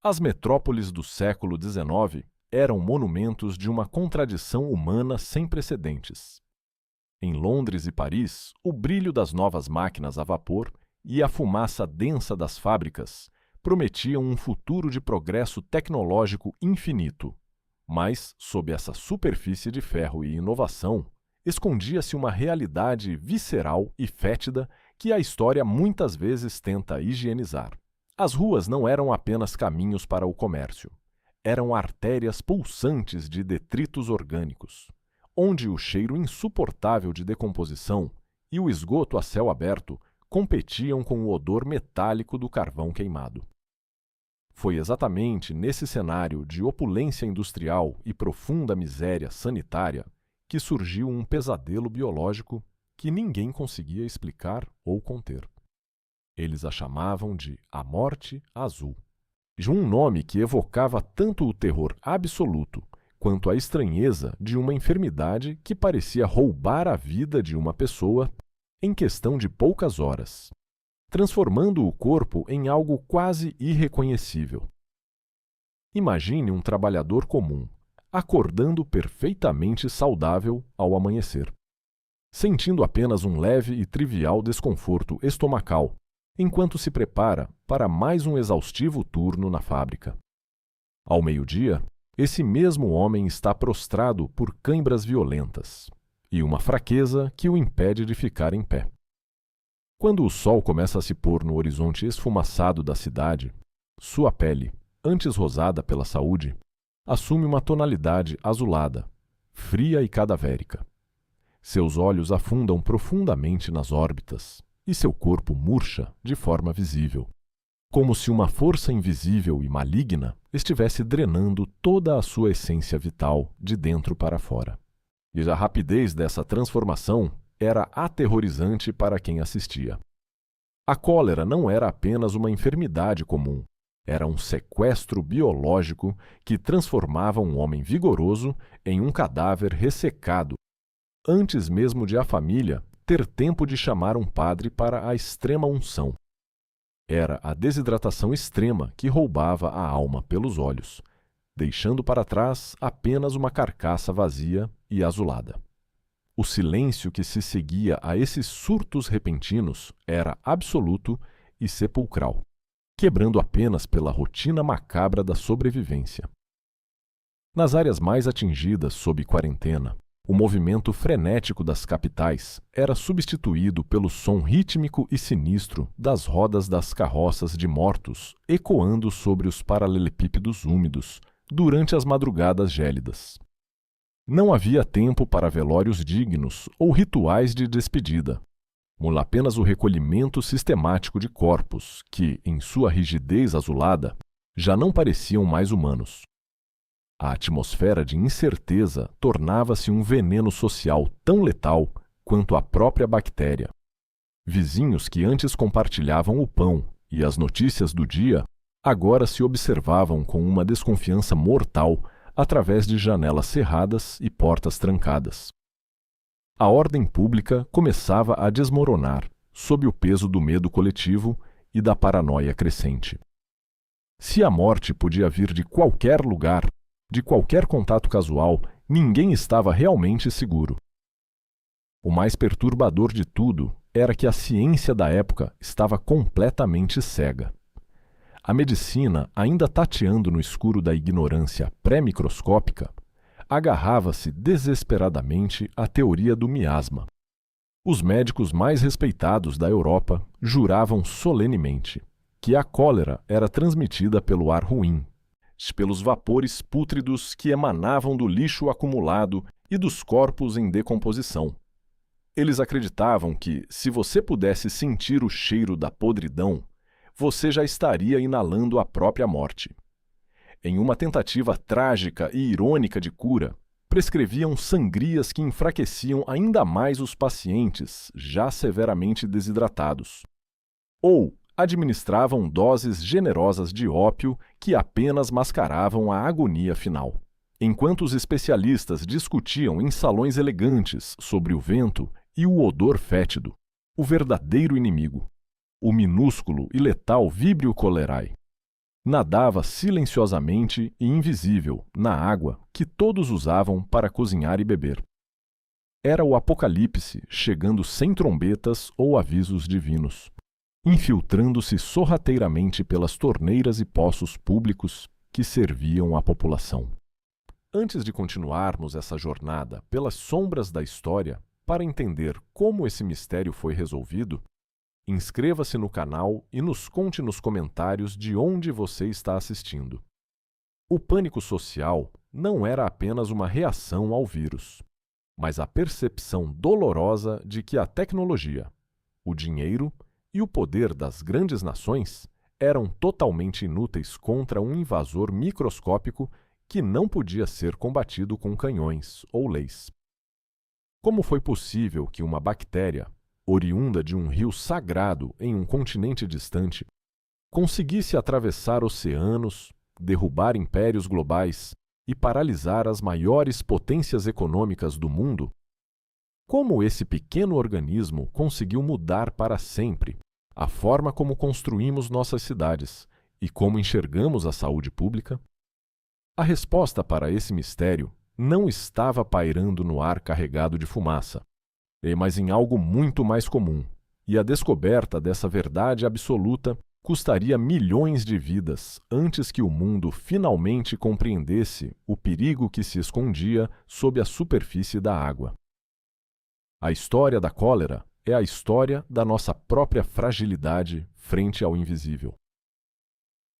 As metrópoles do século XIX eram monumentos de uma contradição humana sem precedentes. Em Londres e Paris, o brilho das novas máquinas a vapor e a fumaça densa das fábricas prometiam um futuro de progresso tecnológico infinito. Mas, sob essa superfície de ferro e inovação, escondia-se uma realidade visceral e fétida que a história muitas vezes tenta higienizar. As ruas não eram apenas caminhos para o comércio. Eram artérias pulsantes de detritos orgânicos, onde o cheiro insuportável de decomposição e o esgoto a céu aberto competiam com o odor metálico do carvão queimado. Foi exatamente nesse cenário de opulência industrial e profunda miséria sanitária que surgiu um pesadelo biológico que ninguém conseguia explicar ou conter. Eles a chamavam de a Morte Azul, de um nome que evocava tanto o terror absoluto quanto a estranheza de uma enfermidade que parecia roubar a vida de uma pessoa em questão de poucas horas, transformando o corpo em algo quase irreconhecível. Imagine um trabalhador comum, acordando perfeitamente saudável ao amanhecer, sentindo apenas um leve e trivial desconforto estomacal, enquanto se prepara para mais um exaustivo turno na fábrica. Ao meio-dia, esse mesmo homem está prostrado por cãibras violentas e uma fraqueza que o impede de ficar em pé. Quando o sol começa a se pôr no horizonte esfumaçado da cidade, sua pele, antes rosada pela saúde, assume uma tonalidade azulada, fria e cadavérica. Seus olhos afundam profundamente nas órbitas e seu corpo murcha de forma visível, como se uma força invisível e maligna estivesse drenando toda a sua essência vital de dentro para fora. E a rapidez dessa transformação era aterrorizante para quem assistia. A cólera não era apenas uma enfermidade comum, era um sequestro biológico que transformava um homem vigoroso em um cadáver ressecado, antes mesmo de a família ter tempo de chamar um padre para a extrema unção. Era a desidratação extrema que roubava a alma pelos olhos, deixando para trás apenas uma carcaça vazia e azulada. O silêncio que se seguia a esses surtos repentinos era absoluto e sepulcral, quebrando apenas pela rotina macabra da sobrevivência. Nas áreas mais atingidas sob quarentena, o movimento frenético das capitais era substituído pelo som rítmico e sinistro das rodas das carroças de mortos ecoando sobre os paralelepípedos úmidos durante as madrugadas gélidas. Não havia tempo para velórios dignos ou rituais de despedida. Apenas o recolhimento sistemático de corpos que, em sua rigidez azulada, já não pareciam mais humanos. A atmosfera de incerteza tornava-se um veneno social tão letal quanto a própria bactéria. Vizinhos que antes compartilhavam o pão e as notícias do dia, agora se observavam com uma desconfiança mortal através de janelas cerradas e portas trancadas. A ordem pública começava a desmoronar sob o peso do medo coletivo e da paranoia crescente. Se a morte podia vir de qualquer lugar, de qualquer contato casual, ninguém estava realmente seguro. O mais perturbador de tudo era que a ciência da época estava completamente cega. A medicina, ainda tateando no escuro da ignorância pré-microscópica, agarrava-se desesperadamente à teoria do miasma. Os médicos mais respeitados da Europa juravam solenemente que a cólera era transmitida pelo ar ruim, pelos vapores pútridos que emanavam do lixo acumulado e dos corpos em decomposição. Eles acreditavam que, se você pudesse sentir o cheiro da podridão, você já estaria inalando a própria morte. Em uma tentativa trágica e irônica de cura, prescreviam sangrias que enfraqueciam ainda mais os pacientes já severamente desidratados. Ou administravam doses generosas de ópio que apenas mascaravam a agonia final. Enquanto os especialistas discutiam em salões elegantes sobre o vento e o odor fétido, o verdadeiro inimigo, o minúsculo e letal Vibrio cholerae, Nadava silenciosamente e invisível na água que todos usavam para cozinhar e beber. Era o Apocalipse chegando sem trombetas ou avisos divinos, infiltrando-se sorrateiramente pelas torneiras e poços públicos que serviam à população. Antes de continuarmos essa jornada pelas sombras da história para entender como esse mistério foi resolvido, inscreva-se no canal e nos conte nos comentários de onde você está assistindo. O pânico social não era apenas uma reação ao vírus, mas a percepção dolorosa de que a tecnologia, o dinheiro e o poder das grandes nações eram totalmente inúteis contra um invasor microscópico que não podia ser combatido com canhões ou leis. Como foi possível que uma bactéria, oriunda de um rio sagrado em um continente distante, conseguisse atravessar oceanos, derrubar impérios globais e paralisar as maiores potências econômicas do mundo? Como esse pequeno organismo conseguiu mudar para sempre a forma como construímos nossas cidades e como enxergamos a saúde pública? A resposta para esse mistério não estava pairando no ar carregado de fumaça, mas em algo muito mais comum, e a descoberta dessa verdade absoluta custaria milhões de vidas antes que o mundo finalmente compreendesse o perigo que se escondia sob a superfície da água. A história da cólera é a história da nossa própria fragilidade frente ao invisível.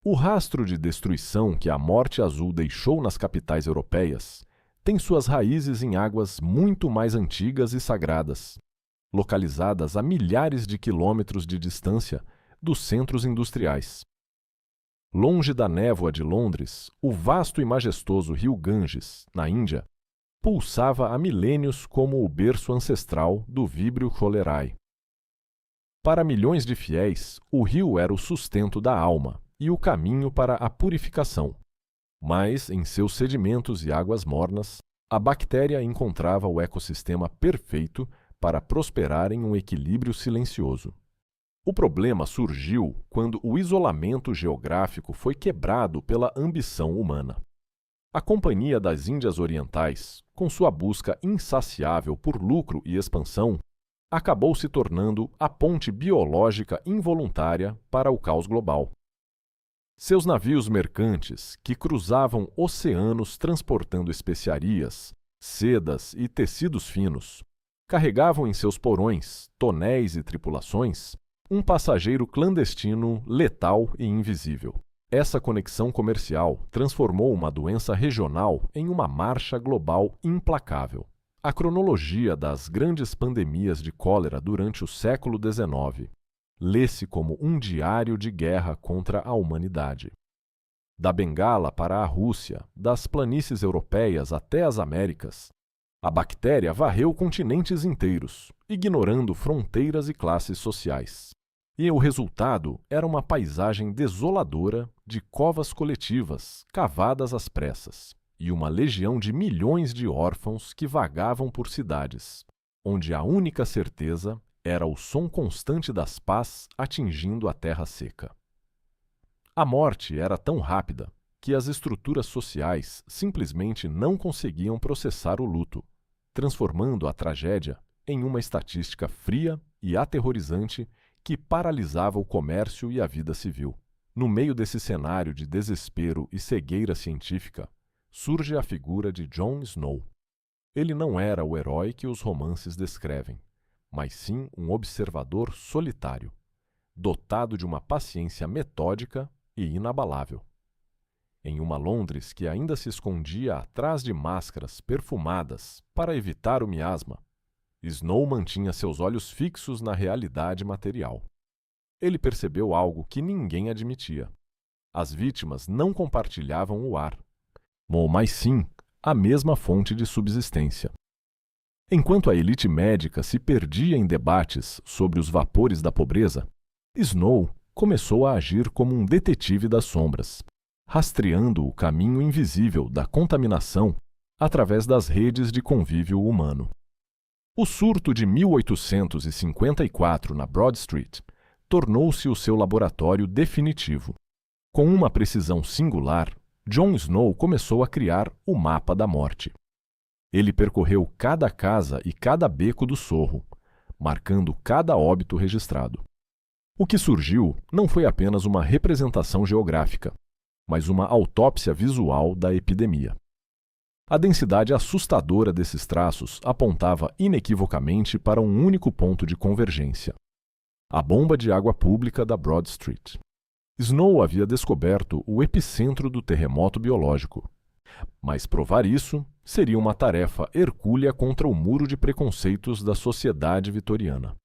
O rastro de destruição que a Morte Azul deixou nas capitais europeias tem suas raízes em águas muito mais antigas e sagradas, localizadas a milhares de quilômetros de distância dos centros industriais. Longe da névoa de Londres, o vasto e majestoso rio Ganges, na Índia, pulsava há milênios como o berço ancestral do Vibrio cholerae. Para milhões de fiéis, o rio era o sustento da alma e o caminho para a purificação. Mas, em seus sedimentos e águas mornas, a bactéria encontrava o ecossistema perfeito para prosperar em um equilíbrio silencioso. O problema surgiu quando o isolamento geográfico foi quebrado pela ambição humana. A Companhia das Índias Orientais, com sua busca insaciável por lucro e expansão, acabou se tornando a ponte biológica involuntária para o caos global. Seus navios mercantes, que cruzavam oceanos transportando especiarias, sedas e tecidos finos, carregavam em seus porões, tonéis e tripulações, um passageiro clandestino, letal e invisível. Essa conexão comercial transformou uma doença regional em uma marcha global implacável. A cronologia das grandes pandemias de cólera durante o século XIX lê-se como um diário de guerra contra a humanidade. Da Bengala para a Rússia, das planícies europeias até as Américas, a bactéria varreu continentes inteiros, ignorando fronteiras e classes sociais. E o resultado era uma paisagem desoladora de covas coletivas cavadas às pressas e uma legião de milhões de órfãos que vagavam por cidades, onde a única certeza era o som constante das pás atingindo a terra seca. A morte era tão rápida que as estruturas sociais simplesmente não conseguiam processar o luto, transformando a tragédia em uma estatística fria e aterrorizante que paralisava o comércio e a vida civil. No meio desse cenário de desespero e cegueira científica, surge a figura de Jon Snow. Ele não era o herói que os romances descrevem, mas sim um observador solitário, dotado de uma paciência metódica e inabalável. Em uma Londres que ainda se escondia atrás de máscaras perfumadas para evitar o miasma, Snow mantinha seus olhos fixos na realidade material. Ele percebeu algo que ninguém admitia. As vítimas não compartilhavam o ar, mas sim a mesma fonte de subsistência. Enquanto a elite médica se perdia em debates sobre os vapores da pobreza, Snow começou a agir como um detetive das sombras, rastreando o caminho invisível da contaminação através das redes de convívio humano. O surto de 1854 na Broad Street tornou-se o seu laboratório definitivo. Com uma precisão singular, Jon Snow começou a criar o Mapa da Morte. Ele percorreu cada casa e cada beco do Sorro, marcando cada óbito registrado. O que surgiu não foi apenas uma representação geográfica, mas uma autópsia visual da epidemia. A densidade assustadora desses traços apontava inequivocamente para um único ponto de convergência: a bomba de água pública da Broad Street. Snow havia descoberto o epicentro do terremoto biológico, mas provar isso seria uma tarefa hercúlea contra o muro de preconceitos da sociedade vitoriana.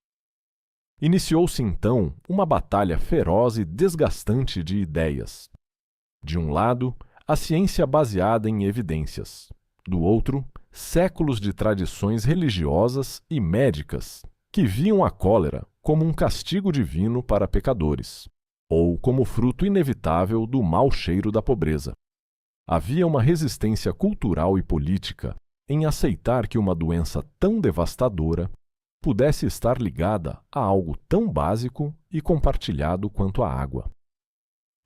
Iniciou-se então uma batalha feroz e desgastante de ideias. De um lado, a ciência baseada em evidências. Do outro, séculos de tradições religiosas e médicas que viam a cólera como um castigo divino para pecadores, ou como fruto inevitável do mau cheiro da pobreza. Havia uma resistência cultural e política em aceitar que uma doença tão devastadora pudesse estar ligada a algo tão básico e compartilhado quanto a água.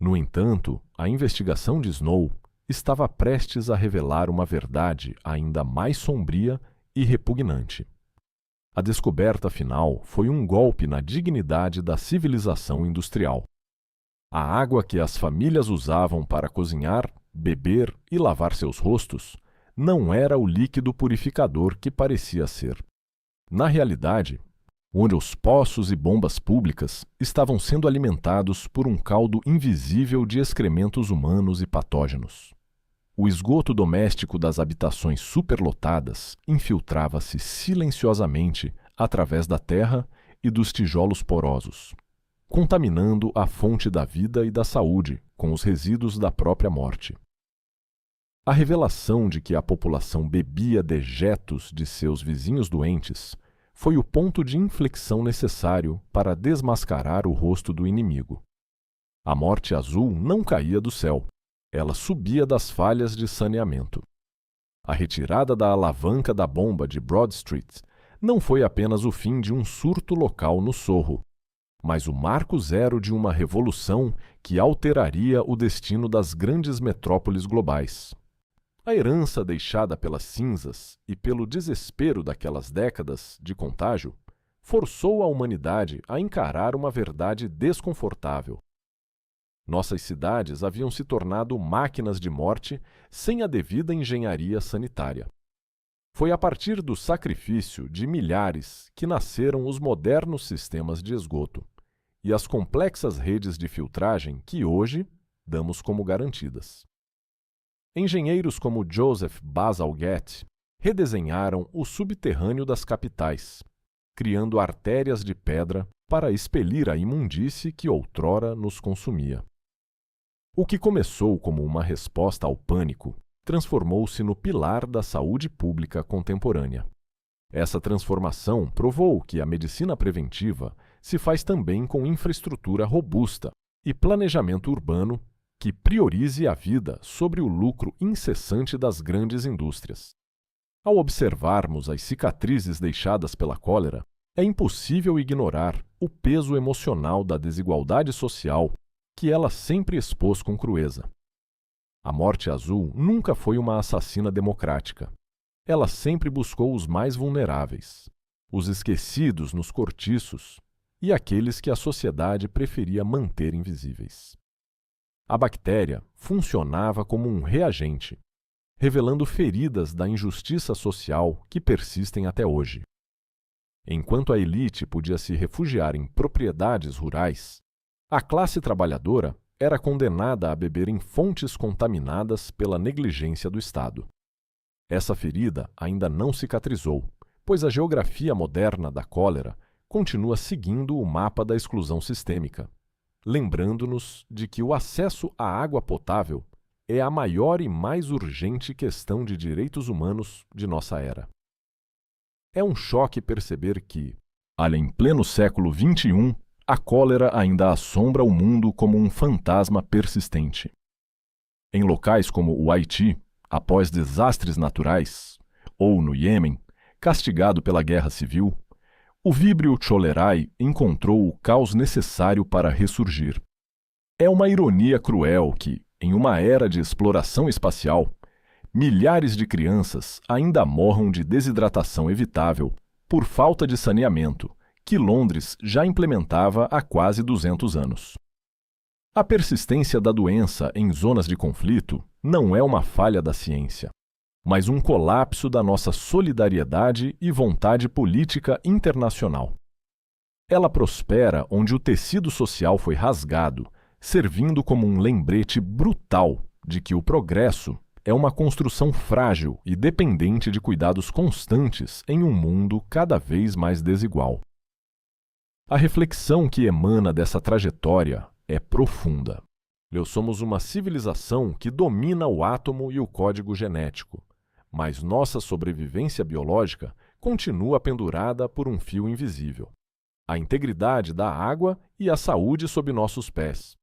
No entanto, a investigação de Snow estava prestes a revelar uma verdade ainda mais sombria e repugnante. A descoberta final foi um golpe na dignidade da civilização industrial. A água que as famílias usavam para cozinhar, beber e lavar seus rostos não era o líquido purificador que parecia ser. Na realidade, onde os poços e bombas públicas estavam sendo alimentados por um caldo invisível de excrementos humanos e patógenos. O esgoto doméstico das habitações superlotadas infiltrava-se silenciosamente através da terra e dos tijolos porosos, contaminando a fonte da vida e da saúde com os resíduos da própria morte. A revelação de que a população bebia dejetos de seus vizinhos doentes foi o ponto de inflexão necessário para desmascarar o rosto do inimigo. A morte azul não caía do céu, ela subia das falhas de saneamento. A retirada da alavanca da bomba de Broad Street não foi apenas o fim de um surto local no Sorro, mas o marco zero de uma revolução que alteraria o destino das grandes metrópoles globais. A herança deixada pelas cinzas e pelo desespero daquelas décadas de contágio forçou a humanidade a encarar uma verdade desconfortável. Nossas cidades haviam se tornado máquinas de morte sem a devida engenharia sanitária. Foi a partir do sacrifício de milhares que nasceram os modernos sistemas de esgoto e as complexas redes de filtragem que hoje damos como garantidas. Engenheiros como Joseph Bazalgette redesenharam o subterrâneo das capitais, criando artérias de pedra para expelir a imundície que outrora nos consumia. O que começou como uma resposta ao pânico transformou-se no pilar da saúde pública contemporânea. Essa transformação provou que a medicina preventiva se faz também com infraestrutura robusta e planejamento urbano que priorize a vida sobre o lucro incessante das grandes indústrias. Ao observarmos as cicatrizes deixadas pela cólera, é impossível ignorar o peso emocional da desigualdade social que ela sempre expôs com crueza. A Morte Azul nunca foi uma assassina democrática. Ela sempre buscou os mais vulneráveis, os esquecidos nos cortiços e aqueles que a sociedade preferia manter invisíveis. A bactéria funcionava como um reagente, revelando feridas da injustiça social que persistem até hoje. Enquanto a elite podia se refugiar em propriedades rurais, a classe trabalhadora era condenada a beber em fontes contaminadas pela negligência do Estado. Essa ferida ainda não cicatrizou, pois a geografia moderna da cólera continua seguindo o mapa da exclusão sistêmica, lembrando-nos de que o acesso à água potável é a maior e mais urgente questão de direitos humanos de nossa era. É um choque perceber que, em pleno século XXI, a cólera ainda assombra o mundo como um fantasma persistente. Em locais como o Haiti, após desastres naturais, ou no Iêmen, castigado pela guerra civil, o víbrio Cholerai encontrou o caos necessário para ressurgir. É uma ironia cruel que, em uma era de exploração espacial, milhares de crianças ainda morram de desidratação evitável por falta de saneamento, que Londres já implementava há quase 200 anos. A persistência da doença em zonas de conflito não é uma falha da ciência, mas um colapso da nossa solidariedade e vontade política internacional. Ela prospera onde o tecido social foi rasgado, servindo como um lembrete brutal de que o progresso é uma construção frágil e dependente de cuidados constantes em um mundo cada vez mais desigual. A reflexão que emana dessa trajetória é profunda. Nós somos uma civilização que domina o átomo e o código genético, mas nossa sobrevivência biológica continua pendurada por um fio invisível: a integridade da água e a saúde sob nossos pés.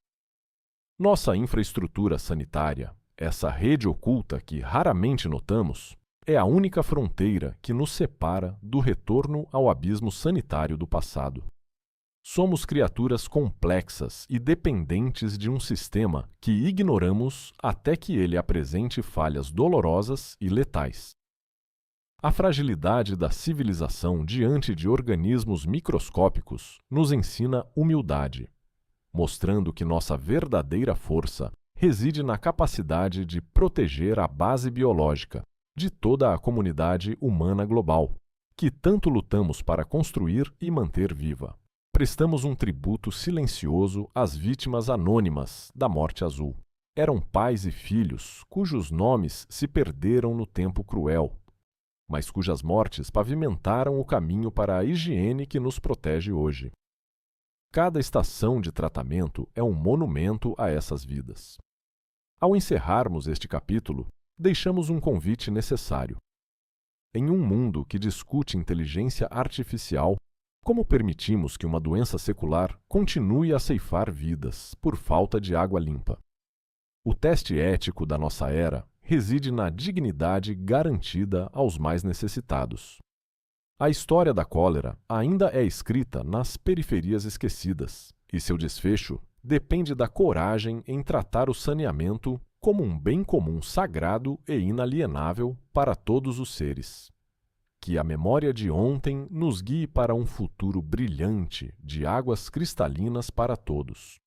Nossa infraestrutura sanitária, essa rede oculta que raramente notamos, é a única fronteira que nos separa do retorno ao abismo sanitário do passado. Somos criaturas complexas e dependentes de um sistema que ignoramos até que ele apresente falhas dolorosas e letais. A fragilidade da civilização diante de organismos microscópicos nos ensina humildade, mostrando que nossa verdadeira força reside na capacidade de proteger a base biológica de toda a comunidade humana global, que tanto lutamos para construir e manter viva. Prestamos um tributo silencioso às vítimas anônimas da Morte Azul. Eram pais e filhos cujos nomes se perderam no tempo cruel, mas cujas mortes pavimentaram o caminho para a higiene que nos protege hoje. Cada estação de tratamento é um monumento a essas vidas. Ao encerrarmos este capítulo, deixamos um convite necessário. Em um mundo que discute inteligência artificial, como permitimos que uma doença secular continue a ceifar vidas por falta de água limpa? O teste ético da nossa era reside na dignidade garantida aos mais necessitados. A história da cólera ainda é escrita nas periferias esquecidas, e seu desfecho depende da coragem em tratar o saneamento como um bem comum sagrado e inalienável para todos os seres. Que a memória de ontem nos guie para um futuro brilhante de águas cristalinas para todos.